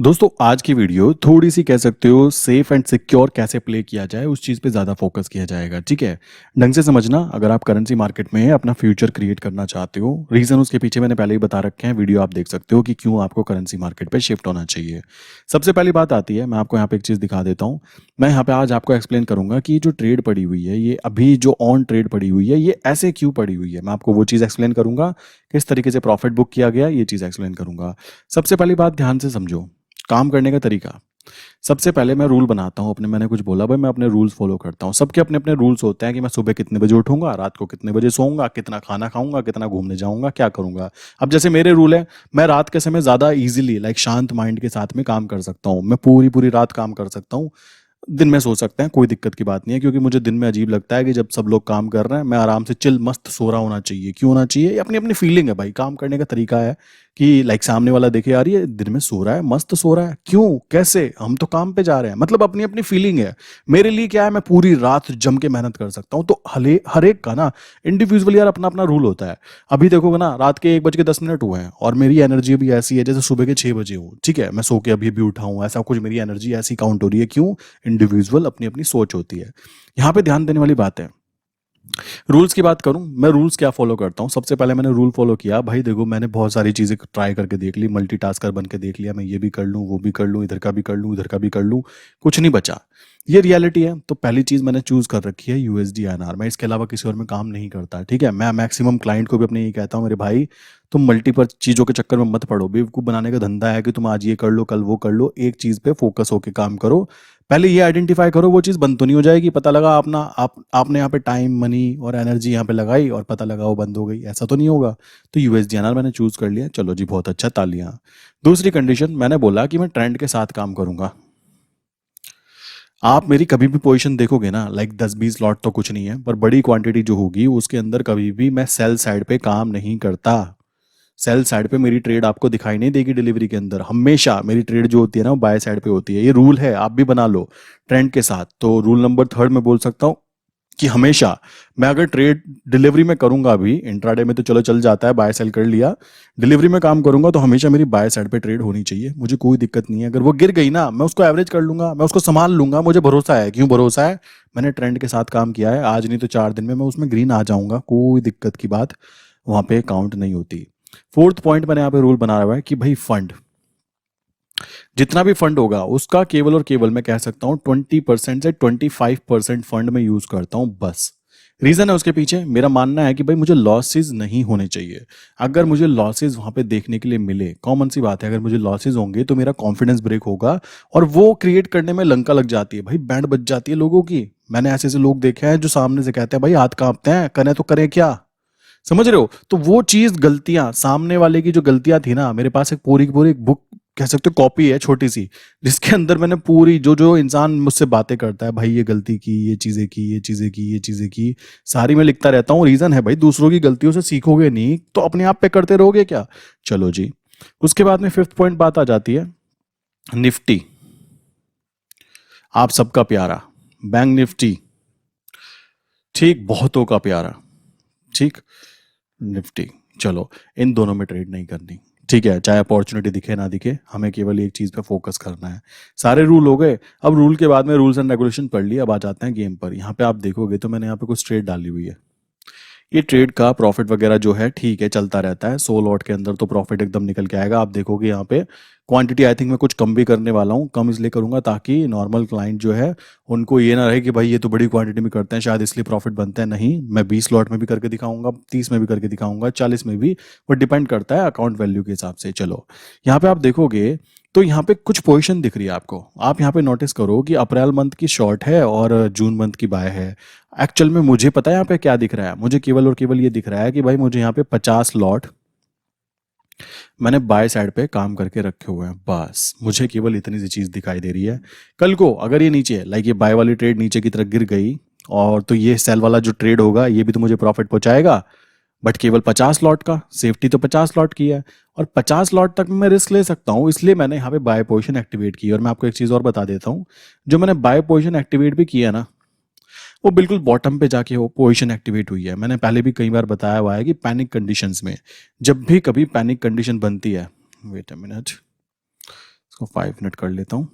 दोस्तों आज की वीडियो थोड़ी सी कह सकते हो सेफ एंड सिक्योर कैसे प्ले किया जाए उस चीज़ पे ज़्यादा फोकस किया जाएगा। ठीक है, ढंग से समझना। अगर आप करेंसी मार्केट में अपना फ्यूचर क्रिएट करना चाहते हो, रीज़न उसके पीछे मैंने पहले ही बता रखे हैं, वीडियो आप देख सकते हो कि क्यों आपको करेंसी मार्केट पे शिफ्ट होना चाहिए। सबसे पहली बात आती है, मैं आपको यहाँ पे एक चीज़ दिखा देता हूँ। मैं यहाँ पे आज आपको एक्सप्लेन करूंगा कि जो ट्रेड पड़ी हुई है, ये अभी जो ऑन ट्रेड पड़ी हुई है, ये ऐसे क्यों पड़ी हुई है। मैं आपको वो चीज़ एक्सप्लेन करूंगा, किस तरीके से प्रॉफिट बुक किया गया, ये चीज़ एक्सप्लेन करूंगा। सबसे पहली बात ध्यान से समझो, काम करने का तरीका। सबसे पहले मैं रूल बनाता हूँ अपने, मैंने कुछ बोला भाई, मैं अपने रूल्स फॉलो करता हूँ। सबके अपने अपने रूल्स होते हैं कि मैं सुबह कितने बजे उठूंगा, रात को कितने बजे सोऊंगा, कितना खाना खाऊंगा, कितना घूमने जाऊंगा, क्या करूंगा। अब जैसे मेरे रूल है, मैं रात के समय ज्यादा इजीली शांत माइंड के साथ में काम कर सकता हूँ। मैं पूरी पूरी रात काम कर सकता हूँ। दिन में सो सकते हैं, कोई दिक्कत की बात नहीं है, क्योंकि मुझे दिन में अजीब लगता है कि जब सब लोग काम कर रहे हैं मैं आराम से चिल मस्त सो रहा होना चाहिए। क्यों होना चाहिए? ये अपनी अपनी फीलिंग है भाई, काम करने का तरीका है कि सामने वाला देखे यार ये दिन में सो रहा है, मस्त सो रहा है, क्यों, कैसे, हम तो काम पे जा रहे हैं। मतलब अपनी अपनी फीलिंग है। मेरे लिए क्या है, मैं पूरी रात जम के मेहनत कर सकता हूँ। तो हर एक का ना इंडिविजुअल यार अपना अपना रूल होता है। अभी देखोगे ना, रात के 1:10 हुए हैं और मेरी एनर्जी अभी ऐसी है जैसे सुबह के 6 बजे हो। ठीक है, मैं सो के अभी भी उठा हूँ, ऐसा कुछ, मेरी एनर्जी ऐसी काउंट हो रही है। क्यों? इंडिविजुअल अपनी अपनी सोच होती है। यहाँ पे ध्यान देने वाली बात है। रूल्स की बात करूं, मैं रूल्स क्या फॉलो करता हूं। सबसे पहले मैंने रूल फॉलो किया, भाई देखो मैंने बहुत सारी चीजें ट्राई करके देख ली, मल्टीटास्कर बन के देख लिया, मैं ये भी कर लूं, वो भी कर लूं, इधर का भी कर लूं, उधर का भी कर लूं, कुछ नहीं बचा। ये रियलिटी है। तो पहली चीज मैंने चूज कर रखी है यूएसडी आईएनआर। मैं इसके अलावा किसी और में काम नहीं करता। ठीक है, मैं मैक्सिमम क्लाइंट को भी अपने ये कहता हूँ, मेरे भाई तुम मल्टीपल चीजों के चक्कर में मत पड़ो। बेवकूफ बनाने का धंधा है कि तुम आज ये कर लो, कल वो कर लो। एक चीज पे फोकस होकर काम करो। पहले ये आइडेंटिफाई करो वो चीज़ बंद तो नहीं हो जाएगी। पता लगा आपने यहाँ पे टाइम, मनी और एनर्जी यहाँ पे लगाई और पता लगा वो बंद हो गई, ऐसा तो नहीं होगा। तो यूएसडीएनआर मैंने चूज कर लिया, चलो जी बहुत अच्छा, तालियां। दूसरी कंडीशन मैंने बोला कि मैं ट्रेंड के साथ काम करूंगा। आप मेरी कभी भी पोजीशन देखोगे ना, 10-20 लॉट तो कुछ नहीं है, पर बड़ी क्वांटिटी जो होगी उसके अंदर कभी भी मैं सेल साइड पे काम नहीं करता। सेल साइड पे मेरी ट्रेड आपको दिखाई नहीं देगी। डिलीवरी के अंदर हमेशा मेरी ट्रेड जो होती है ना, वो बाय साइड पे होती है। ये रूल है, आप भी बना लो ट्रेंड के साथ। तो रूल नंबर थर्ड में बोल सकता हूँ कि हमेशा मैं अगर ट्रेड डिलीवरी में करूंगा, भी इंट्राडे में तो चलो चल जाता है, बाय सेल कर लिया, डिलीवरी में काम करूंगा तो हमेशा मेरी बाय साइड पे ट्रेड होनी चाहिए। मुझे कोई दिक्कत नहीं है, अगर वो गिर गई ना मैं उसको एवरेज कर लूंगा, मैं उसको संभाल लूंगा। मुझे भरोसा है। क्यों भरोसा है? मैंने ट्रेंड के साथ काम किया है, आज नहीं तो 4 दिन में मैं उसमें ग्रीन आ जाऊंगा। कोई दिक्कत की बात वहां पे काउंट नहीं होती। फोर्थ पॉइंट मैंने यहाँ पे रूल बना हुआ है कि भाई फंड, जितना भी फंड होगा उसका केवल और केवल मैं कह सकता हूँ 20% से 25% फंड में यूज करता हूँ बस। रीजन है उसके पीछे, मेरा मानना है कि भाई मुझे लॉसेस नहीं होने चाहिए। अगर मुझे लॉसेस वहां पे देखने के लिए मिले, कॉमन सी बात है, अगर मुझे लॉसेस होंगे तो मेरा कॉन्फिडेंस ब्रेक होगा और वो क्रिएट करने में लंका लग जाती है भाई, बैंड बज जाती है लोगों की। मैंने ऐसे ऐसे लोग देखे हैं जो सामने से कहते हैं भाई हाथ कांपते हैं, करें तो करें क्या। समझ रहे हो? तो वो चीज, गलतियां, सामने वाले की जो गलतियां थी ना, मेरे पास एक पूरी की पूरी एक बुक कह सकते हो, कॉपी है छोटी सी, जिसके अंदर मैंने पूरी जो जो इंसान मुझसे बातें करता है, भाई ये गलती की, ये चीजें की, ये चीजें की, ये चीजें की, सारी मैं लिखता रहता हूँ। रीजन है भाई, दूसरों की गलतियों से सीखोगे नहीं तो अपने आप पे करते रहोगे क्या। चलो जी, उसके बाद में फिफ्थ पॉइंट बात आ जाती है निफ्टी। आप सबका प्यारा बैंक निफ्टी, ठीक, बहुतों का प्यारा, ठीक, निफ्टी। चलो, इन दोनों में ट्रेड नहीं करनी। ठीक है, चाहे अपॉर्चुनिटी दिखे ना दिखे, हमें केवल एक चीज पे फोकस करना है। सारे रूल हो गए। अब रूल के बाद में रूल्स एंड रेगुलेशन पढ़ लिए, अब आ जाते हैं गेम पर। यहाँ पे आप देखोगे तो मैंने यहाँ पे कुछ ट्रेड डाली हुई है। ये ट्रेड का प्रॉफिट वगैरह जो है ठीक है, चलता रहता है। 100 लॉट के अंदर तो प्रॉफिट एकदम निकल के आएगा। आप देखोगे यहाँ पे क्वांटिटी आई थिंक मैं कुछ कम भी करने वाला हूँ। कम इसलिए करूंगा ताकि नॉर्मल क्लाइंट जो है उनको ये ना रहे कि भाई ये तो बड़ी क्वांटिटी में करते हैं शायद इसलिए प्रॉफिट बनते हैं। नहीं, मैं 20 लॉट में भी करके दिखाऊंगा, 30 में भी करके दिखाऊंगा, 40 में भी। वो डिपेंड करता है अकाउंट वैल्यू के हिसाब से। चलो, यहाँ पे आप देखोगे तो यहाँ पे कुछ पोजीशन दिख रही है आपको। आप यहाँ पे नोटिस करो कि अप्रैल मंथ की शॉर्ट है और जून मंथ की बाय है। एक्चुअल में मुझे पता है यहाँ पे क्या दिख रहा है। मुझे केवल और केवल ये दिख रहा है कि भाई मुझे यहाँ पे 50 लॉट मैंने बाय साइड पे काम करके रखे हुए हैं, बस मुझे केवल इतनी सी चीज दिखाई दे रही है। कल को अगर ये नीचे, ये बाय वाली ट्रेड नीचे की तरफ गिर गई और तो ये सेल वाला जो ट्रेड होगा ये भी तो मुझे प्रॉफिट पहुंचाएगा, बट केवल 50 लॉट का। सेफ्टी तो 50 लॉट की है और 50 लॉट तक मैं रिस्क ले सकता हूँ, इसलिए मैंने यहाँ पे बाय पोजीशन एक्टिवेट की। और मैं आपको एक चीज और बता देता हूँ, जो मैंने बाय पोजीशन एक्टिवेट भी किया ना, वो बिल्कुल बॉटम पे जाके वो पोजीशन एक्टिवेट हुई है। मैंने पहले भी कई बार बताया हुआ है कि पैनिक कंडीशंस में, जब भी कभी पैनिक कंडीशन बनती है, वेट अ मिनट, इसको 5 मिनट कर लेता हूँ।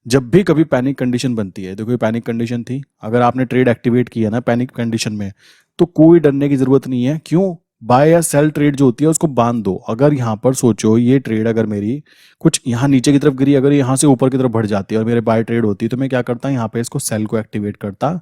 जब भी कभी पैनिक कंडीशन बनती है, देखो ये पैनिक कंडीशन थी, अगर आपने ट्रेड एक्टिवेट किया ना पैनिक कंडीशन में, तो कोई डरने की जरूरत नहीं है। क्यों? बाय या सेल ट्रेड जो होती है उसको बांध दो। अगर यहाँ पर सोचो ये ट्रेड अगर मेरी कुछ यहाँ नीचे की तरफ गिरी, अगर यहाँ से ऊपर की तरफ बढ़ जाती है और मेरे बाय ट्रेड होती है, तो मैं क्या करता यहाँ पे इसको सेल को एक्टिवेट करता।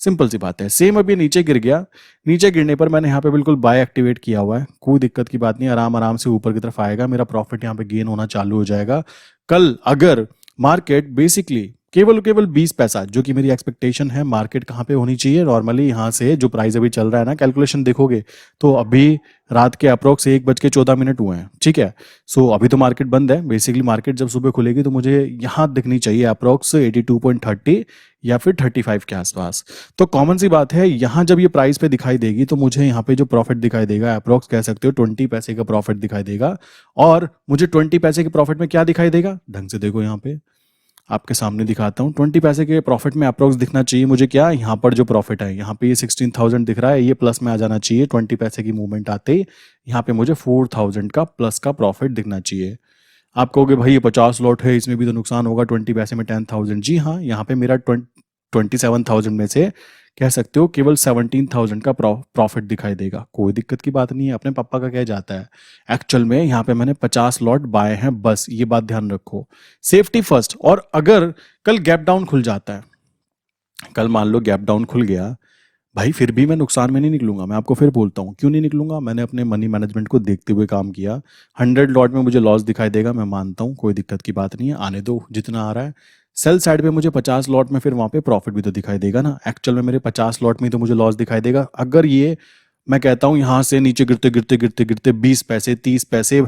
सिंपल सी बात है। सेम अभी नीचे गिर गया, नीचे गिरने पर मैंने यहाँ पे बिल्कुल बाय एक्टिवेट किया हुआ है, कोई दिक्कत की बात नहीं, आराम आराम से ऊपर की तरफ आएगा, मेरा प्रॉफिट यहाँ पे गेन होना चालू हो जाएगा। कल अगर मार्केट बेसिकली केवल 20 पैसा, जो कि मेरी एक्सपेक्टेशन है मार्केट कहाँ पे होनी चाहिए नॉर्मली, यहाँ से जो प्राइस अभी चल रहा है ना, कैलकुलेशन देखोगे तो अभी रात के अप्रोक्स 1:14 हुए हैं, ठीक है। सो अभी तो मार्केट बंद है, बेसिकली मार्केट जब सुबह खुलेगी तो मुझे यहाँ दिखनी चाहिए अप्रोक्स 82.30 या फिर 35 के आसपास। तो कॉमन सी बात है, यहाँ जब ये प्राइस पे दिखाई देगी तो मुझे यहाँ पे जो प्रॉफिट दिखाई देगा अप्रोक्स कह सकते हो 20 पैसे का प्रॉफिट दिखाई देगा। और मुझे 20 पैसे के प्रॉफिट में क्या दिखाई देगा, ढंग से देखो, यहाँ पे आपके सामने दिखाता हूँ। 20 पैसे के प्रॉफिट में अप्रोक्स दिखना चाहिए मुझे क्या, यहाँ पर जो प्रॉफिट है, यहाँ पे ये 16,000 दिख रहा है, ये प्लस में आ जाना चाहिए। 20 पैसे की मूवमेंट आते ही यहाँ पे मुझे 4,000 का प्लस का प्रॉफिट दिखना चाहिए। आप कहोगे भाई ये 50 लॉट है, इसमें भी तो नुकसान होगा, 20 पैसे में 10,000। जी हाँ, यहाँ पे मेरा 27,000 में से कह सकते हो केवल 17,000 का प्रॉफिट दिखाई देगा। कोई दिक्कत की बात नहीं है, अपने पापा का कह जाता है। एक्चुअल में यहाँ पे मैंने 50 लॉट बाय हैं, बस ये बात ध्यान रखो, सेफ्टी फर्स्ट। और अगर कल गैप डाउन खुल जाता है, कल मान लो गैप डाउन खुल गया भाई, फिर भी मैं नुकसान में नहीं निकलूंगा। मैं आपको फिर बोलता हूँ क्यों नहीं निकलूंगा, मैंने अपने मनी मैनेजमेंट को देखते हुए काम किया। 100 लॉट में मुझे लॉस दिखाई देगा, मैं मानता हूँ, कोई दिक्कत की बात नहीं है, आने दो जितना आ रहा है। सेल साइड पे मुझे 50 लॉट में फिर वहां पे प्रॉफिट भी तो दिखाई देगा ना। एक्चुअल में मेरे 50 लॉट में तो मुझे लॉस दिखाई देगा। अगर ये मैं कहता हूँ यहाँ से नीचे गिरते गिरते गिरते गिरते 20 पैसे, 30 पैसे,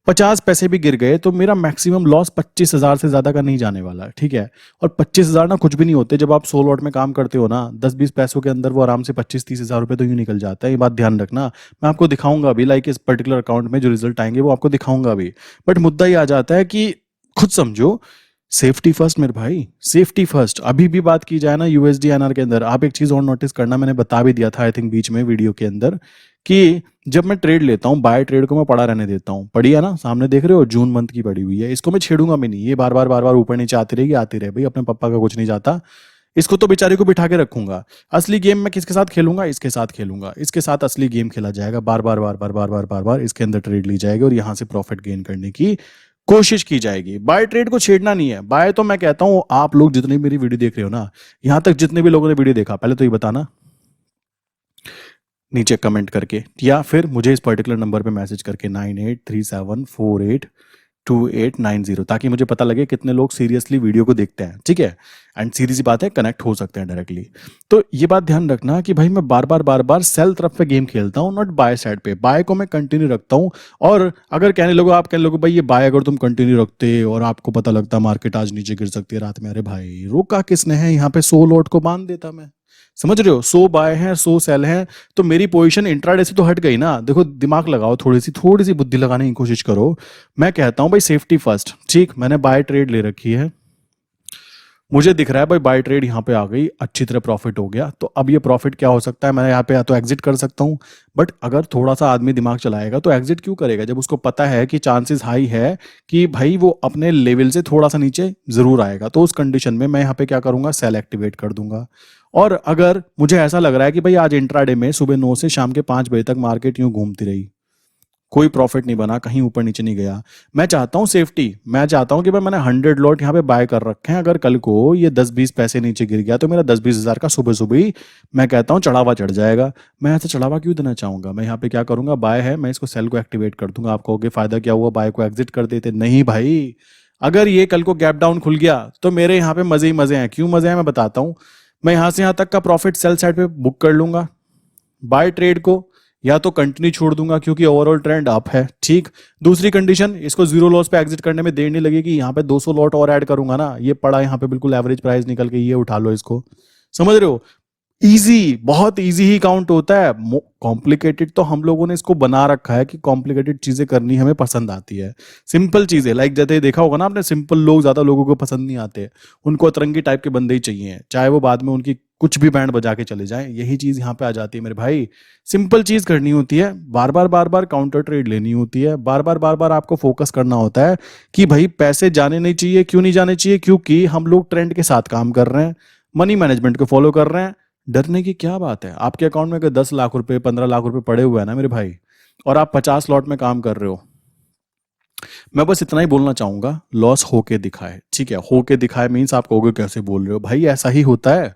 50 पैसे भी गिर गए तो मेरा मैक्सिमम लॉस 25,000 से ज्यादा का नहीं जाने वाला है, ठीक है। और 25,000 ना कुछ भी नहीं होते, जब आप 100 लॉट में काम करते हो ना, 10-20 पैसों के अंदर वो आराम से 25-30 हजार रुपए तो यूं निकल जाता है। ये बात ध्यान रखना, मैं आपको दिखाऊंगा अभी, लाइक इस पर्टिकुलर अकाउंट में जो रिजल्ट आएंगे वो आपको दिखाऊंगा अभी। बट मुद्दा ये आ जाता है कि खुद समझो, सेफ्टी फर्स्ट मेरे भाई, सेफ्टी फर्स्ट। अभी भी बात की जाए ना यूएसडी एनआर के अंदर, आप एक चीज और नोटिस करना, मैंने बता भी दिया था आई थिंक बीच में वीडियो के अंदर, कि जब मैं ट्रेड लेता हूँ, बाय ट्रेड को मैं पड़ा रहने देता हूँ। पड़ी है ना, सामने देख रहे हो, जून मंथ की पड़ी हुई है, इसको मैं छेड़ूंगा भी नहीं। ये बार बार ऊपर नीचे आती रहेगी, आती रहे भाई, अपने पापा का कुछ नहीं जाता। इसको तो बेचारे को बिठा के रखूंगा। असली गेम मैं किसके साथ खेलूंगा, इसके साथ खेलूंगा, इसके साथ असली गेम खेला जाएगा। बार बार इसके अंदर ट्रेड ली जाएगी और यहां से प्रॉफिट गेन करने की कोशिश की जाएगी। बाय ट्रेड को छेड़ना नहीं है। बाय तो मैं कहता हूं, आप लोग जितनी मेरी वीडियो देख रहे हो ना, यहां तक जितने भी लोगों ने वीडियो देखा, पहले तो ये बताना नीचे कमेंट करके, या फिर मुझे इस पर्टिकुलर नंबर पे मैसेज करके 9837482890, ताकि मुझे पता लगे कितने लोग सीरियसली वीडियो को देखते हैं, ठीक है। एंड सीधी सी बात है, कनेक्ट हो सकते हैं डायरेक्टली। तो ये बात ध्यान रखना कि भाई मैं बार बार सेल तरफ पे गेम खेलता हूँ, नॉट बाय साइड पे। बाय को मैं कंटिन्यू रखता हूँ। और अगर आप कहने लोगो भाई ये बाय अगर तुम कंटिन्यू रखते और आपको पता लगता मार्केट आज नीचे गिर सकती है रात में, अरे भाई रोका किसने है, यहाँ पे 100 लॉट को बांध देता मैं। समझ रहे हो, 100 बाय है, 100 सेल है, तो मेरी पोजीशन इंट्राडे से तो हट गई ना। देखो दिमाग लगाओ, थोड़ी सी बुद्धि लगाने की कोशिश करो। मैं कहता हूं भाई सेफ्टी फर्स्ट, ठीक। मैंने बाय ट्रेड ले रखी है, मुझे दिख रहा है भाई बाय ट्रेड यहाँ पे आ गई, अच्छी तरह प्रॉफिट हो गया। तो अब ये प्रॉफिट क्या हो सकता है, मैं यहाँ पे या तो एग्जिट कर सकता हूँ। बट अगर थोड़ा सा आदमी दिमाग चलाएगा तो एग्जिट क्यों करेगा, जब उसको पता है कि चांसेस हाई है कि भाई वो अपने लेवल से थोड़ा सा नीचे जरूर आएगा। तो उस कंडीशन में मैं यहाँ पे क्या करूंगा, सेल एक्टिवेट कर दूंगा। और अगर मुझे ऐसा लग रहा है कि भाई आज इंट्राडे में सुबह 9 से शाम के 5 बजे तक मार्केट यूं घूमती रही, कोई प्रॉफिट नहीं बना, कहीं ऊपर नीचे नहीं गया, मैं चाहता हूं सेफ्टी, मैं चाहता हूं कि भाई मैंने 100 लॉट यहाँ पे बाय कर रखे हैं। अगर कल को ये 10-20 पैसे नीचे गिर गया तो मेरा 10-20 हजार का सुबह सुबह ही मैं कहता हूं चढ़ावा चढ़ जाएगा। मैं ऐसा चढ़ावा क्यों देना चाहूंगा, मैं यहाँ पे क्या करूंगा, बाय है, मैं इसको सेल को एक्टिवेट कर दूंगा। आप कहोगे फायदा क्या हुआ, बाय को एग्जिट कर देते। नहीं भाई, अगर ये कल को गैप डाउन खुल गया तो मेरे यहाँ पे मजे ही मजे हैं। क्यों मजे हैं मैं बताता हूँ। मैं यहां से यहां तक का प्रॉफिट सेल साइड पे बुक कर लूंगा, बाय ट्रेड को या तो कंटिन्यू छोड़ दूंगा क्योंकि ओवरऑल ट्रेंड अप है, ठीक। दूसरी कंडीशन, इसको जीरो लॉस पे एग्जिट करने में देर नहीं लगेगी। यहाँ पे 200 लॉट और ऐड करूंगा ना, ये पड़ा यहाँ पे बिल्कुल एवरेज प्राइस निकल के, ये उठा लो इसको, समझ रहे हो। इजी, बहुत इजी ही काउंट होता है। कॉम्प्लिकेटेड तो हम लोगों ने इसको बना रखा है कि कॉम्प्लिकेटेड चीजें करनी हमें पसंद आती है। सिंपल चीजें लाइक जैसे देखा होगा ना आपने, सिंपल लोग ज्यादा लोगों को पसंद नहीं आते, उनको अतरंगी टाइप के बंदे ही चाहिए, चाहे वो बाद में उनकी कुछ भी बैंड बजा के चले जाएं। यही चीज यहाँ पे आ जाती है मेरे भाई। सिंपल चीज करनी होती है, बार बार काउंटर ट्रेड लेनी होती है, बार बार आपको फोकस करना होता है कि भाई पैसे जाने नहीं चाहिए। क्यों नहीं जाने चाहिए? क्योंकि हम लोग ट्रेंड के साथ काम कर रहे हैं, मनी मैनेजमेंट को फॉलो कर रहे हैं। डरने की क्या बात है? आपके अकाउंट में अगर 10 लाख रुपए 15 लाख रुपए पड़े हुए हैं ना मेरे भाई, और आप 50 लॉट में काम कर रहे हो, मैं बस इतना ही बोलना चाहूंगा, लॉस होके दिखाए। ठीक है, होके दिखाए मीन्स आप कहोगे कैसे बोल रहे हो भाई, ऐसा ही होता है।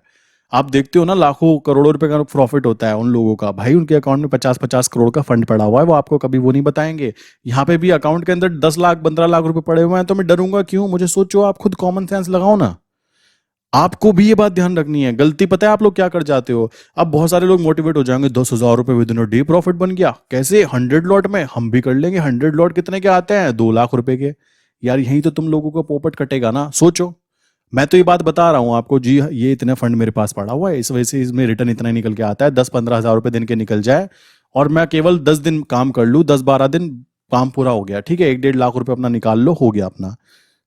आप देखते हो ना, लाखों करोड़ों रुपए का प्रॉफिट होता है उन लोगों का, भाई उनके अकाउंट में 50-50 करोड़ का फंड पड़ा हुआ है, वो आपको कभी वो नहीं बताएंगे। यहाँ पे भी अकाउंट के अंदर 10 लाख 15 लाख रुपए पड़े हुए हैं, तो मैं डरूंगा क्यों? मुझे सोचो, आप खुद कॉमन सेंस लगाओ ना। आपको भी ये बात ध्यान रखनी है। गलती पता है आप लोग क्या कर जाते हो? अब बहुत सारे लोग मोटिवेट हो जाएंगे, 10,000 रुपए विद इन डे प्रॉफिट बन गया, कैसे? 100 लॉट में हम भी कर लेंगे। 100 लॉट कितने के आते हैं? 2 लाख रुपए के। यार यहीं तो तुम लोगों को पोपट कटेगा ना, सोचो। मैं तो ये बात बता रहा हूं आपको जी, ये इतने फंड मेरे पास पड़ा हुआ है, इस वजह से इसमें रिटर्न इतना ही निकल के आता है। 10-15 हज़ार रुपए दिन के निकल जाए और मैं केवल 10 दिन काम कर लूँ, 10-12 दिन काम पूरा हो गया, ठीक है, 1-1.5 लाख रुपए अपना निकाल लो, हो गया अपना।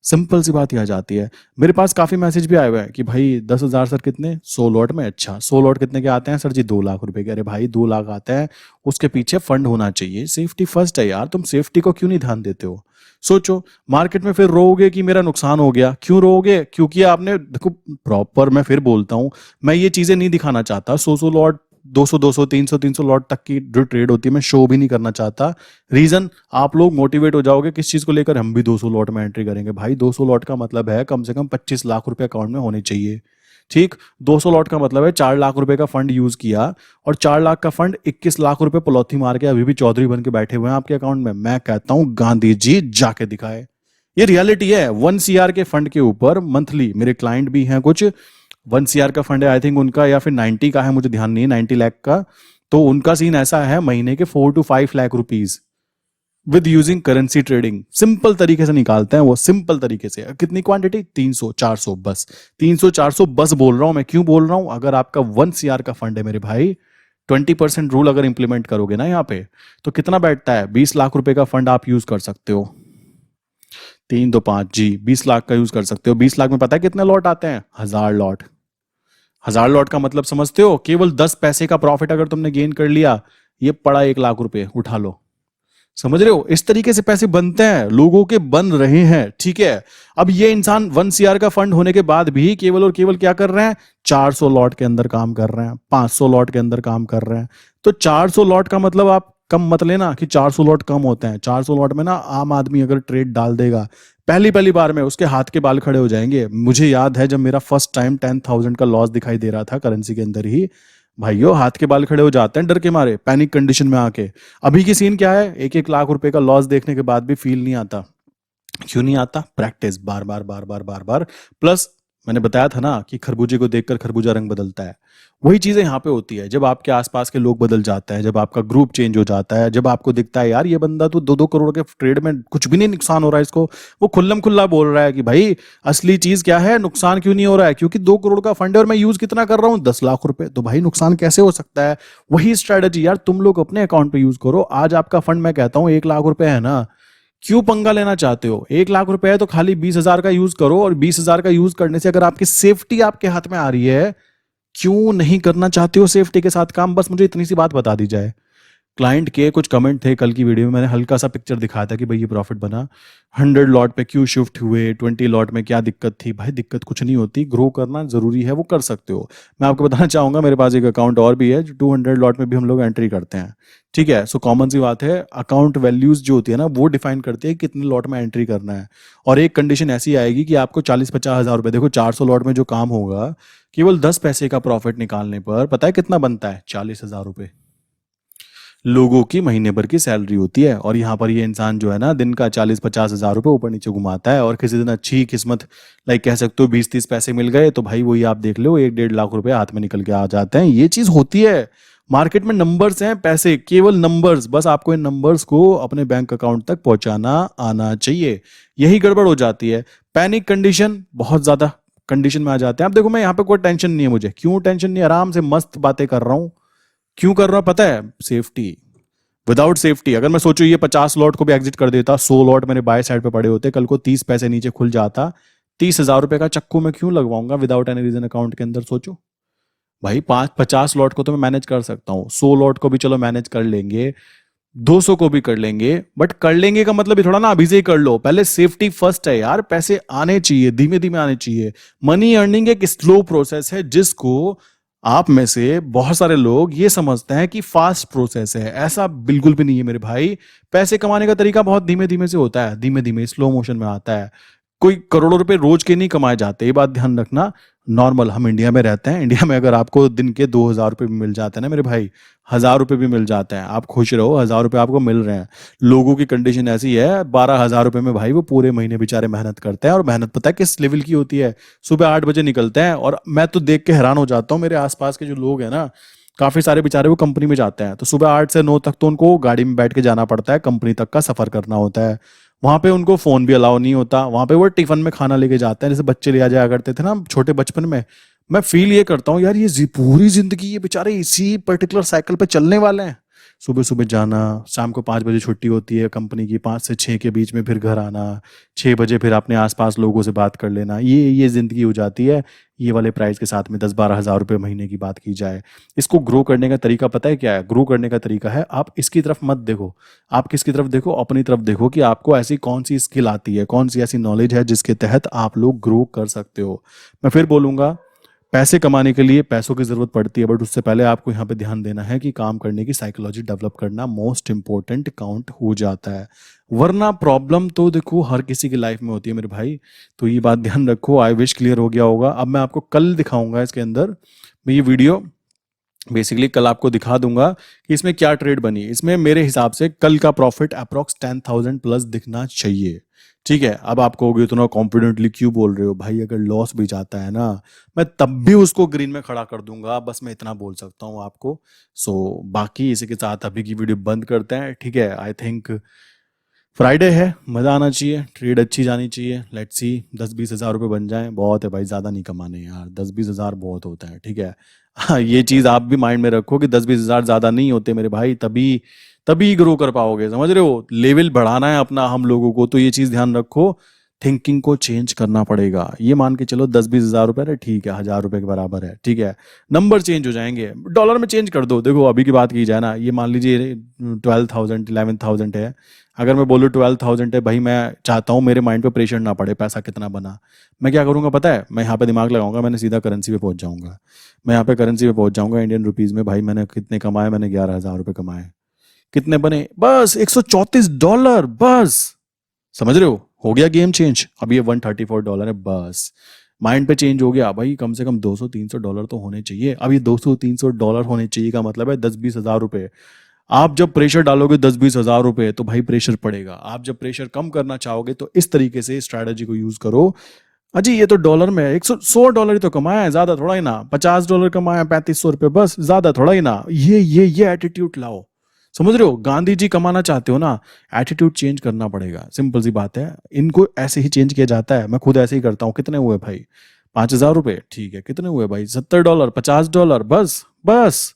सिंपल सी बात ही आ जाती है। मेरे पास काफी मैसेज भी आए हुए हैं कि भाई 10,000 सर कितने? 100 लॉट में। अच्छा, 100 लॉट कितने के आते हैं सर जी? 2 लाख रुपए के। अरे भाई 2 लाख आते हैं, उसके पीछे फंड होना चाहिए। सेफ्टी फर्स्ट है यार, तुम सेफ्टी को क्यों नहीं ध्यान देते हो? सोचो, मार्केट में फिर रोओगे कि मेरा नुकसान हो गया। क्यों रोओगे? क्योंकि आपने देखो प्रॉपर, मैं फिर बोलता हूं, मैं ये चीजें नहीं दिखाना चाहता। 100-100 लॉट, 200-200, 300-300 लॉट तक की जो ट्रेड होती है, मैं शो भी नहीं करना चाहता। रीजन, आप लोग मोटिवेट हो जाओगे किस चीज को लेकर, हम भी 200 लॉट में एंट्री करेंगे। भाई 200 लॉट का मतलब है कम से कम 25 लाख रुपए अकाउंट में होने चाहिए। ठीक, 200 लॉट का मतलब है 4 लाख रुपए का फंड यूज किया, और 4 लाख का फंड 21 लाख रुपए पलौथी मार के अभी भी चौधरी बन के बैठे हुए हैं आपके अकाउंट में। मैं कहता हूं गांधी जी जाके दिखाए। ये रियलिटी है। 1 CR के फंड के ऊपर मंथली, मेरे क्लाइंट भी हैं कुछ, 1 CR का फंड है आई थिंक उनका, या फिर 90 का है, मुझे ध्यान नहीं है, 90 लाख का। तो उनका सीन ऐसा है, महीने के 4 to 5 lakh rupees with using currency trading, simple तरीके से निकालते हैं वो, सिंपल तरीके से। कितनी क्वांटिटी? 300-400 बस। 300-400 बस बोल रहा हूं मैं। क्यों बोल रहा हूं? अगर आपका 1 CR का फंड है मेरे भाई, 20% रूल अगर इंप्लीमेंट करोगे ना यहाँ पे, तो कितना बैठता है? 20 लाख रुपए का फंड आप यूज कर सकते हो। 3 2 5 जी, 20 लाख का यूज कर सकते हो। 20 लाख में पता है कितने लॉट आते हैं? 1,000 लॉट। 1,000 लॉट का मतलब समझते हो? केवल 10 पैसे का प्रॉफिट अगर तुमने गेन कर लिया, ये पड़ा 1 लाख रुपए, उठा लो। समझ रहे हो? इस तरीके से पैसे बनते हैं, लोगों के बन रहे हैं। ठीक है, अब ये इंसान 1 CR का फंड होने के बाद भी केवल और केवल क्या कर रहे हैं? 400 लॉट के अंदर काम कर रहे हैं, 500 लॉट के अंदर काम कर रहे हैं। तो 400 लॉट का मतलब आप कम मत लेना कि 400 लॉट कम होते हैं। 400 लॉट में ना आम आदमी अगर ट्रेड डाल देगा पहली पहली बार में, उसके हाथ के बाल खड़े हो जाएंगे। मुझे याद है जब मेरा फर्स्ट टाइम 10,000 का लॉस दिखाई दे रहा था करेंसी के अंदर ही, भाइयों हाथ के बाल खड़े हो जाते हैं डर के मारे, पैनिक कंडीशन में आके। अभी की सीन क्या है? 1-1 लाख रुपए का लॉस देखने के बाद भी फील नहीं आता। क्यों नहीं आता? प्रैक्टिस, बार बार बार बार बार बार। प्लस मैंने बताया था ना कि खरबूजे को देखकर खरबूजा रंग बदलता है। वही चीजें यहाँ पे होती है। जब आपके आसपास के लोग बदल जाते हैं, जब आपका ग्रुप चेंज हो जाता है, जब आपको दिखता है यार ये बंदा तो 2-2 करोड़ के ट्रेड में कुछ भी नहीं नुकसान हो रहा है इसको, वो खुल्लम खुल्ला बोल रहा है कि भाई असली चीज क्या है, नुकसान क्यों नहीं हो रहा है? क्योंकि 2 करोड़ का फंड है और मैं यूज कितना कर रहा हूँ? 10 लाख रुपए। तो भाई नुकसान कैसे हो सकता है? वही स्ट्रेटेजी यार तुम लोग अपने अकाउंट पे यूज करो। आज आपका फंड मैं कहता हूँ 1 लाख रुपए है ना, क्यों पंगा लेना चाहते हो? 1 लाख रुपए है तो खाली 20,000 का यूज करो, और 20,000 का यूज करने से अगर आपकी सेफ्टी आपके हाथ में आ रही है, क्यों नहीं करना चाहते हो सेफ्टी के साथ काम? बस मुझे इतनी सी बात बता दी जाए। क्लाइंट के कुछ कमेंट थे कल की वीडियो में, मैंने हल्का सा पिक्चर दिखाया था कि भाई ये प्रॉफिट बना, 100 लॉट पे क्यों शिफ्ट हुए, 20 लॉट में क्या दिक्कत थी? भाई दिक्कत कुछ नहीं होती, ग्रो करना जरूरी है, वो कर सकते हो। मैं आपको बताना चाहूंगा मेरे पास एक अकाउंट और भी है जो 200 लॉट में भी हम लोग एंट्री करते हैं। ठीक है, सो कॉमन सी बात है, अकाउंट वैल्यूज जो होती है ना वो डिफाइन करती है कितने लॉट में एंट्री करना है। और एक कंडीशन ऐसी आएगी कि आपको 40-50 हज़ार रुपए, देखो 400 लॉट में जो काम होगा, केवल 10 पैसे का प्रॉफिट निकालने पर पता है कितना बनता है? 40,000 रुपए लोगों की महीने भर की सैलरी होती है। और यहाँ पर ये इंसान जो है ना दिन का 40-50 हज़ार रुपए ऊपर नीचे घुमाता है, और किसी दिन अच्छी किस्मत लाइक कह सकते हो 20-30 पैसे मिल गए तो भाई वही आप देख लो 1-1.5 लाख रुपए हाथ में निकल के आ जाते हैं। ये चीज होती है मार्केट में। नंबर्स हैं, पैसे केवल नंबर्स, बस आपको इन नंबर्स को अपने बैंक अकाउंट तक पहुंचाना आना चाहिए। यही गड़बड़ हो जाती है। पैनिक कंडीशन बहुत ज्यादा कंडीशन में आ जाते हैं। अब देखो मैं यहाँ पे कोई टेंशन नहीं है मुझे, क्यों टेंशन नहीं, आराम से मस्त बातें कर रहा हूँ। क्यों कर रहा हूँ पता है? सेफ्टी। विदाउट सेफ्टी अगर मैं सोचू ये 50 लॉट को भी एग्जिट कर देता, 100 लॉट मेरे बाय साइड पे पड़े होते, कल को 30 पैसे नीचे खुल जाता, 30,000 रुपए का चक्कू मैं क्यों लगवाऊंगा विदाउट एनी रीजन अकाउंट के अंदर? सोचो भाई, 50 लॉट को तो मैं मैनेज कर सकता हूँ, 100 लॉट को भी चलो मैनेज कर लेंगे, 200 को भी कर लेंगे, बट कर लेंगे का मतलब ये थोड़ा ना अभी से ही कर लो। पहले सेफ्टी फर्स्ट है यार, पैसे आने चाहिए, धीमे धीमे आने चाहिए। मनी अर्निंग एक स्लो प्रोसेस है जिसको आप में से बहुत सारे लोग ये समझते हैं कि फास्ट प्रोसेस है। ऐसा बिल्कुल भी नहीं है मेरे भाई। पैसे कमाने का तरीका बहुत धीमे धीमे से होता है, धीमे धीमे स्लो मोशन में आता है। कोई करोड़ों रुपए रोज के नहीं कमाए जाते, ये बात ध्यान रखना। नॉर्मल हम इंडिया में रहते हैं, इंडिया में अगर आपको दिन के 2,000 रुपये भी मिल जाते हैं ना मेरे भाई, 1,000 रुपये भी मिल जाते हैं, आप खुश रहो, 1,000 रुपये आपको मिल रहे हैं। लोगों की कंडीशन ऐसी है, 12,000 रुपये में भाई वो पूरे महीने बेचारे मेहनत करते हैं। और मेहनत पता है किस लेवल की होती है? सुबह 8 बजे निकलते हैं, और मैं तो देख के हैरान हो जाता हूँ, मेरे आसपास के जो लोग हैं ना, काफी सारे बेचारे वो कंपनी में जाते हैं, तो सुबह 8 से 9 तक तो उनको गाड़ी में बैठ के जाना पड़ता है, कंपनी तक का सफर करना होता है। वहां पे उनको फोन भी अलाउ नहीं होता, वहां पे वो टिफिन में खाना लेके जाते हैं, जैसे बच्चे ले आ जाया करते थे ना छोटे बचपन में। मैं फील ये करता हूँ यार, ये पूरी जिंदगी ये बेचारे इसी पर्टिकुलर साइकिल पे चलने वाले हैं। सुबह सुबह जाना, शाम को 5 बजे छुट्टी होती है कंपनी की, 5 से 6 के बीच में फिर घर आना, 6 बजे फिर अपने आसपास लोगों से बात कर लेना, ये जिंदगी हो जाती है। ये वाले प्राइस के साथ में 10-12 हज़ार रुपये महीने की बात की जाए। इसको ग्रो करने का तरीका पता है क्या है? ग्रो करने का तरीका है, आप इसकी तरफ मत देखो, आप किसकी तरफ देखो? अपनी तरफ देखो कि आपको ऐसी कौन सी स्किल आती है, कौन सी ऐसी नॉलेज है जिसके तहत आप लोग ग्रो कर सकते हो। मैं फिर बोलूंगा, पैसे कमाने के लिए पैसों की जरूरत पड़ती है, बट उससे पहले आपको यहाँ पे ध्यान देना है कि काम करने की साइकोलॉजी डेवलप करना मोस्ट इंपॉर्टेंट काउंट हो जाता है। वरना प्रॉब्लम तो देखो हर किसी की लाइफ में होती है मेरे भाई, तो ये बात ध्यान रखो। आई विश क्लियर हो गया होगा। अब मैं आपको कल दिखाऊंगा इसके अंदर, मैं ये वीडियो बेसिकली कल आपको दिखा दूंगा कि इसमें क्या ट्रेड बनी। इसमें मेरे हिसाब से कल का प्रॉफिट अप्रॉक्स 10,000 प्लस दिखना चाहिए। ठीक है, अब आप कहोगे इतना कॉन्फिडेंटली क्यों बोल रहे हो भाई? अगर लॉस भी जाता है ना, मैं तब भी उसको ग्रीन में खड़ा कर दूंगा, बस मैं इतना बोल सकता हूँ आपको। बाकी इसी के साथ अभी की वीडियो बंद करते हैं। ठीक है, आई थिंक फ्राइडे है, मजा आना चाहिए, ट्रेड अच्छी जानी चाहिए। लेट्स सी 10-20 हज़ार रुपये बन जाए, बहुत है भाई, ज्यादा नहीं कमाने यार, 10-20 हज़ार बहुत होता है। ठीक है, हाँ, ये चीज आप भी माइंड में रखो कि 10-20 हज़ार ज्यादा नहीं होते मेरे भाई, तभी तभी ग्रो कर पाओगे, समझ रहे हो? लेवल बढ़ाना है अपना हम लोगों को, तो ये चीज ध्यान रखो। थिंकिंग को चेंज करना पड़ेगा। ये मान के चलो 10-20 हज़ार रुपए है, ठीक है, 1,000 रुपए के बराबर है। ठीक है, नंबर चेंज हो जाएंगे, डॉलर में चेंज कर दो। देखो अभी की बात की जाए ना, ये मान लीजिए 12,000 11,000 है। अगर मैं बोलूँ 12,000 है भाई, मैं चाहता हूँ मेरे माइंड पे प्रेशर ना पड़े पैसा कितना बना, मैं क्या करूंगा पता है? मैं यहाँ पे दिमाग लगाऊंगा, मैंने सीधा करेंसी पे पहुंच जाऊंगा। मैं यहाँ पे करेंसी पे पहुंच जाऊंगा, इंडियन रुपीज में भाई मैंने कितने कमाए? मैंने 11,000 रुपये कमाए। कितने बने? बस $134, बस। समझ रहे हो गया गेम चेंज। अब ये $134 है, बस माइंड पे चेंज हो गया भाई। कम से कम $200-300 तो होने चाहिए। अब ये $200-300 होने चाहिए का मतलब है 10-20 हज़ार रुपए। आप जब प्रेशर डालोगे 10-20 हज़ार रुपए, तो भाई प्रेशर पड़ेगा। आप जब प्रेशर कम करना चाहोगे तो इस तरीके से स्ट्रैटेजी को यूज करो। अजी ये तो डॉलर में है, $100 ही तो कमाया है, ज्यादा थोड़ा ही ना। $50 कमाया, 3500 रुपये, बस, ज्यादा थोड़ा ही ना। ये एटीट्यूड लाओ, समझ रहे हो? गांधी जी कमाना चाहते हो ना, एटीट्यूड चेंज करना पड़ेगा। सिंपल सी बात है, इनको ऐसे ही चेंज किया जाता है। मैं खुद ऐसे ही करता हूँ। कितने हुए भाई? 5,000 रुपये, ठीक है। कितने हुए भाई? $70, $50, बस बस।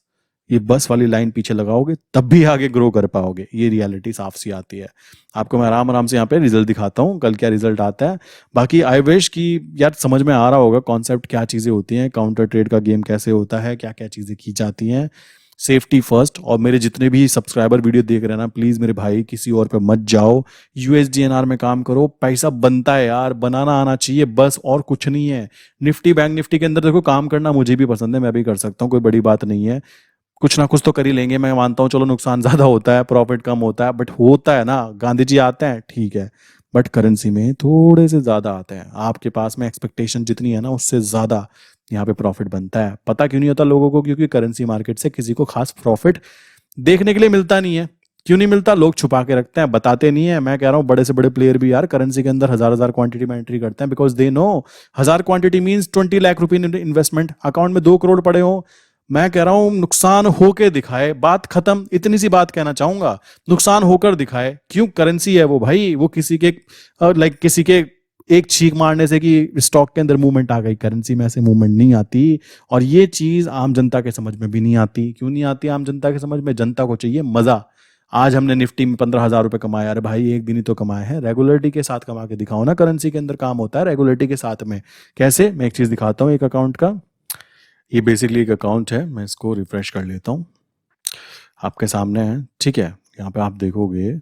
ये बस वाली लाइन पीछे लगाओगे तब भी आगे ग्रो कर पाओगे। ये रियलिटी साफ सी आती है। आपको मैं आराम आराम से यहाँ पे रिजल्ट दिखाता हूँ, कल क्या रिजल्ट आता है। बाकी आई विश कि यार समझ में आ रहा होगा कॉन्सेप्ट, क्या चीज़ें होती हैं, काउंटर ट्रेड का गेम कैसे होता है, क्या क्या चीज़ें की जाती हैं। Safety first. और मेरे जितने भी सब्सक्राइबर वीडियो देख रहे हैं ना, प्लीज मेरे भाई किसी और पे मत जाओ, यूएसडीएनआर में काम करो। पैसा बनता है यार, बनाना आना चाहिए बस, और कुछ नहीं है। निफ्टी बैंक निफ्टी के अंदर देखो काम करना मुझे भी पसंद है, मैं भी कर सकता हूँ, कोई बड़ी बात नहीं है। कुछ ना कुछ तो कर ही लेंगे, मैं मानता हूँ। चलो नुकसान ज्यादा होता है, प्रॉफिट कम होता है, बट होता है ना। गांधी जी आते हैं, ठीक है, बट करेंसी में थोड़े से ज्यादा आते हैं। आपके पास में एक्सपेक्टेशन जितनी है ना, उससे ज्यादा यहाँ पे प्रॉफिट बनता है। पता क्यों नहीं होता लोगों को? क्योंकि करेंसी मार्केट से किसी को खास प्रॉफिट देखने के लिए मिलता नहीं है। क्यों नहीं मिलता? लोग छुपा के रखते हैं, बताते नहीं है। मैं कह रहा हूँ बड़े से बड़े प्लेयर भी यार करेंसी के अंदर हजार क्वांटिटी में एंट्री करते हैं, because they know 1,000 quantity means 20 lakh रुपए इन्वेस्टमेंट। अकाउंट में 2 करोड़ पड़े हो, मैं कह रहा हूं नुकसान होके दिखाए, बात खत्म। इतनी सी बात कहना चाहूंगा, नुकसान होकर दिखाए। क्यों? करेंसी है वो भाई, वो किसी के लाइक किसी के एक छींक मारने से कि स्टॉक के अंदर मूवमेंट आ गई, करेंसी में ऐसे मूवमेंट नहीं आती। और ये चीज आम जनता के समझ में भी नहीं आती। क्यों नहीं आती आम जनता के समझ में? जनता को चाहिए मजा। आज हमने निफ्टी में 15,000 रुपए कमाए, अरे भाई एक दिन ही तो कमाए हैं, रेगुलरिटी के साथ कमा के दिखाओ ना। करेंसी के अंदर काम होता है रेगुलरिटी के साथ में। कैसे? मैं एक चीज दिखाता हूँ एक अकाउंट का। ये बेसिकली एक अकाउंट है, मैं इसको रिफ्रेश कर लेता हूँ, आपके सामने है, ठीक है। यहाँ पे आप देखोगे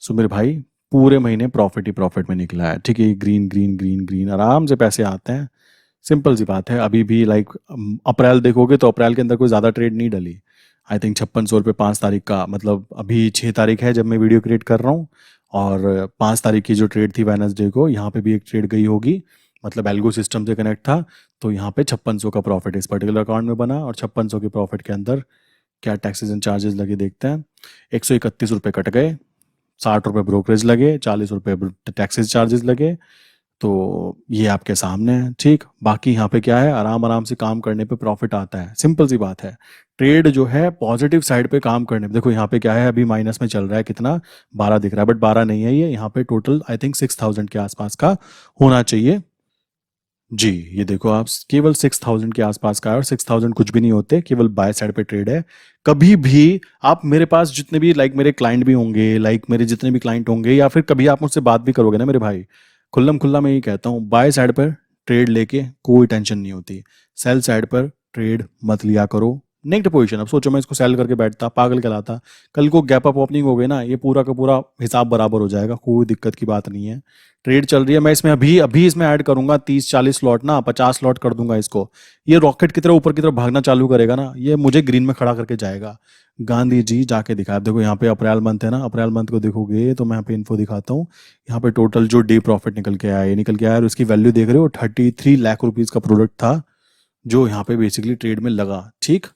सुमेर भाई पूरे महीने प्रॉफिट ही प्रॉफिट में निकला है, ठीक है। ये ग्रीन ग्रीन ग्रीन ग्रीन आराम से पैसे आते हैं, सिंपल सी बात है। अभी भी लाइक अप्रैल देखोगे तो अप्रैल के अंदर कोई ज़्यादा ट्रेड नहीं डली। आई थिंक 5600 रुपये 5 तारीख का, मतलब अभी 6 तारीख है जब मैं वीडियो क्रिएट कर रहा हूँ। और 5 तारीख की जो ट्रेड थी वेडनेसडे को, यहाँ पे भी एक ट्रेड गई होगी, मतलब एल्गो सिस्टम से कनेक्ट था। तो यहाँ पे 5600 का प्रॉफिट इस पर्टिकुलर अकाउंट में बना। और 5600 के प्रॉफिट के अंदर क्या टैक्सेस एंड चार्जेस लगे देखते हैं। 131 रुपये कट गए, 60 रुपये ब्रोकरेज लगे, 40 रुपये टैक्सेस चार्जेस लगे। तो ये आपके सामने है, ठीक। बाकी यहाँ पे क्या है, आराम आराम से काम करने पे प्रॉफिट आता है, सिंपल सी बात है। ट्रेड जो है पॉजिटिव साइड पे काम करने पे, देखो यहाँ पे क्या है, अभी माइनस में चल रहा है, कितना 12 दिख रहा है, बट 12 नहीं है ये। यहाँ पे टोटल आई थिंक 6000 के आसपास का होना चाहिए। जी, ये देखो आप, केवल 6000 के आसपास का है। और 6000 कुछ भी नहीं होते, केवल बाय साइड पे ट्रेड है। कभी भी आप मेरे पास जितने भी लाइक मेरे क्लाइंट भी होंगे, लाइक मेरे जितने भी क्लाइंट होंगे, या फिर कभी आप मुझसे बात भी करोगे ना मेरे भाई, खुल्लम खुल्ला मैं ये कहता हूँ, बाय साइड पर ट्रेड लेके कोई टेंशन नहीं होती। सेल साइड पर ट्रेड मत लिया करो। नेक्स्ट पोजीशन, अब सोचो मैं इसको सेल करके बैठता, पागल कहलाता। कल को गैप अप ओपनिंग हो गई ना, ये पूरा का पूरा हिसाब बराबर हो जाएगा, कोई दिक्कत की बात नहीं है। ट्रेड चल रही है, मैं इसमें अभी अभी इसमें ऐड करूंगा 30-40 स्लॉट ना, 50 स्लॉट कर दूंगा इसको। ये रॉकेट की तरह ऊपर की तरफ भागना चालू करेगा ना, ये मुझे ग्रीन में खड़ा करके जाएगा। गांधी जी जाके दिखाया, देखो यहाँ पे अप्रैल मंथ है ना, अप्रैल मंथ को देखोगे तो मैं यहाँ पे इन्फो दिखाता हूँ। यहाँ पे टोटल जो डे प्रॉफिट निकल के आया, ये निकल के आया, और उसकी वैल्यू देख रहे हो 33 लाख रुपीज का प्रोडक्ट था जो यहाँ पे बेसिकली ट्रेड में लगा, ठीक।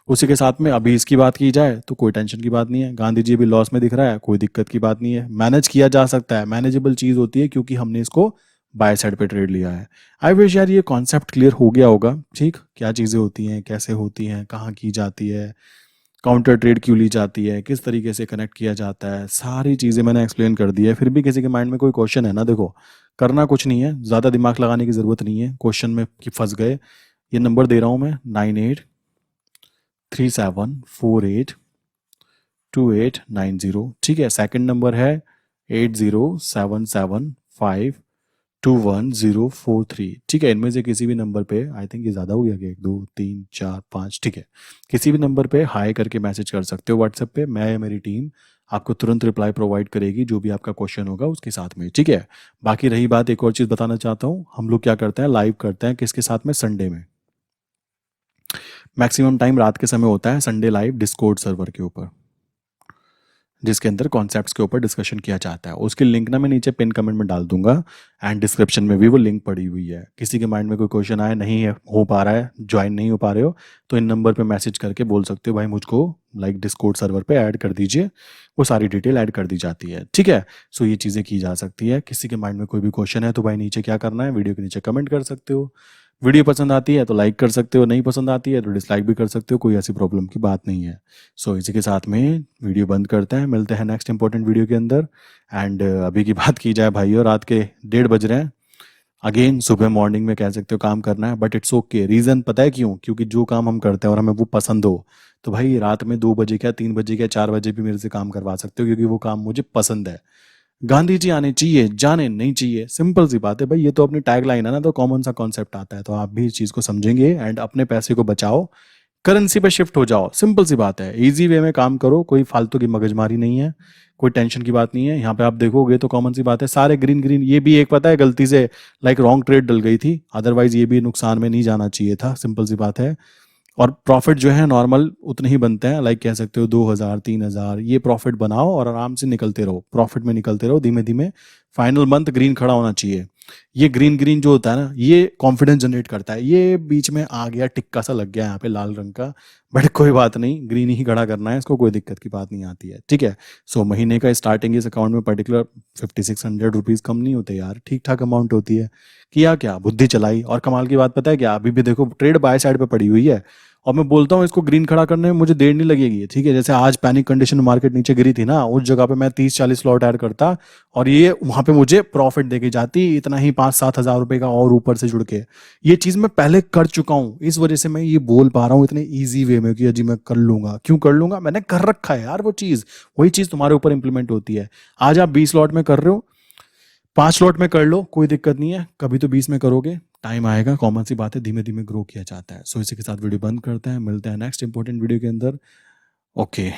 उसी के साथ में अभी इसकी बात की जाए तो कोई टेंशन की बात नहीं है। गांधी जी भी लॉस में दिख रहा है, कोई दिक्कत की बात नहीं है, मैनेज किया जा सकता है, मैनेजेबल चीज़ होती है, क्योंकि हमने इसको बाय साइड पे ट्रेड लिया है। आई विश यार ये कॉन्सेप्ट क्लियर हो गया होगा, ठीक। क्या चीज़ें होती हैं, कैसे होती हैं, कहाँ की जाती है, काउंटर ट्रेड क्यों ली जाती है, किस तरीके से कनेक्ट किया जाता है, सारी चीज़ें मैंने एक्सप्लेन कर दी है। फिर भी किसी के माइंड में कोई क्वेश्चन है ना, देखो करना कुछ नहीं है, ज़्यादा दिमाग लगाने की ज़रूरत नहीं है। क्वेश्चन में कि फंस गए, ये नंबर दे रहा हूँ मैं, 9837482890, ठीक है। सेकंड नंबर है 8077521043, ठीक है। इनमें से किसी भी नंबर पे, आई थिंक ये ज़्यादा हो गया कि 1 2 3 4 5, ठीक है, किसी भी नंबर पे हाई करके मैसेज कर सकते हो व्हाट्सएप पे। मैं या मेरी टीम आपको तुरंत रिप्लाई प्रोवाइड करेगी जो भी आपका क्वेश्चन होगा उसके साथ में, ठीक है। बाकी रही बात, एक और चीज़ बताना चाहता हूँ, हम लोग क्या करते हैं, लाइव करते हैं किसके साथ में, संडे में। मैक्सिमम टाइम रात के समय होता है संडे लाइव, डिस्कॉर्ड सर्वर के ऊपर, जिसके अंदर कॉन्सेप्ट्स के ऊपर डिस्कशन किया जाता है। उसकी लिंक ना मैं नीचे पिन कमेंट में डाल दूंगा, एंड डिस्क्रिप्शन में भी वो लिंक पड़ी हुई है। किसी के माइंड में कोई क्वेश्चन आए, नहीं है हो पा रहा है, ज्वाइन नहीं हो पा रहे हो, तो इन नंबर पे मैसेज करके बोल सकते हो भाई मुझको लाइक डिस्कॉर्ड सर्वर पे ऐड कर दीजिए, वो सारी डिटेल ऐड कर दी जाती है, ठीक है। सो ये चीज़ें की जा सकती है। किसी के माइंड में कोई भी क्वेश्चन है तो भाई नीचे क्या करना है, वीडियो के नीचे कमेंट कर सकते हो। वीडियो पसंद आती है तो लाइक कर सकते हो, नहीं पसंद आती है तो डिसलाइक भी कर सकते हो, कोई ऐसी प्रॉब्लम की बात नहीं है। सो इसी के साथ में वीडियो बंद करते हैं, मिलते हैं नेक्स्ट इंपॉर्टेंट वीडियो के अंदर। एंड अभी की बात की जाए भाइयों, रात के 1:30 बज रहे हैं। अगेन सुबह मॉर्निंग में कह सकते हो काम करना है, बट इट्स ओके। रीज़न पता है क्यों? क्योंकि जो काम हम करते हैं और हमें वो पसंद हो, तो भाई रात में 2 बजे क्या 3 बजे क्या 4 बजे भी मेरे से काम करवा सकते हो, क्योंकि वो काम मुझे पसंद है। गांधी जी आने चाहिए, जाने नहीं चाहिए, सिंपल सी बात है भाई। ये तो अपनी टैग लाइन है ना, तो कॉमन सा कॉन्सेप्ट आता है, तो आप भी इस चीज़ को समझेंगे एंड अपने पैसे को बचाओ, करेंसी पे शिफ्ट हो जाओ। सिंपल सी बात है, इजी वे में काम करो, कोई फालतू की मगजमारी नहीं है, कोई टेंशन की बात नहीं है। यहाँ पे आप देखोगे तो कॉमन सी बात है, सारे ग्रीन ग्रीन। ये भी एक पता है गलती से लाइक रॉन्ग ट्रेड डल गई थी, अदरवाइज ये भी नुकसान में नहीं जाना चाहिए था, सिंपल सी बात है। और प्रॉफिट जो है नॉर्मल उतने ही बनते हैं, लाइक कह सकते हो 2000 3000, ये प्रॉफिट बनाओ और आराम से निकलते रहो, प्रॉफिट में निकलते रहो धीमे धीमे। फाइनल मंथ ग्रीन खड़ा होना चाहिए। ये ग्रीन ग्रीन जो होता है ना, ये कॉन्फिडेंस जनरेट करता है। ये बीच में आ गया टिक्का सा लग गया यहाँ पे लाल रंग का, बट कोई बात नहीं, ग्रीन ही खड़ा करना है इसको, कोई दिक्कत की बात नहीं आती है, ठीक है। सो महीने का स्टार्टिंग इस अकाउंट में पर्टिकुलर 5600 रुपीज़ कम नहीं होते यार, ठीक ठाक अमाउंट होती है। किया क्या, बुद्धि चलाई। और कमाल की बात पता है क्या, अभी भी देखो ट्रेड बाय साइड पे पड़ी हुई है, और मैं बोलता हूँ इसको ग्रीन खड़ा करने में मुझे देर नहीं लगेगी, ठीक है। जैसे आज पैनिक कंडीशन में मार्केट नीचे गिरी थी ना, उस जगह पे मैं 30-40 लॉट ऐड करता और ये वहां पे मुझे प्रॉफिट देके जाती, इतना ही 5-7 हजार रुपए का और ऊपर से जुड़ के। ये चीज मैं पहले कर चुका हूँ, इस वजह से मैं ये बोल पा रहा हूँ इतने ईजी वे में कि जी मैं कर लूंगा। क्यों कर लूंगा? मैंने कर रखा है यार वो चीज। वही चीज तुम्हारे ऊपर इंप्लीमेंट होती है। आज आप 20 लॉट में कर रहे हो, 5 लॉट में कर लो, कोई दिक्कत नहीं है। कभी तो 20 में करोगे, टाइम आएगा, कॉमन सी बात है, धीमे धीमे ग्रो किया जाता है। सो इसी के साथ वीडियो बंद करते हैं, मिलते हैं नेक्स्ट इंपॉर्टेंट वीडियो के अंदर। ओके।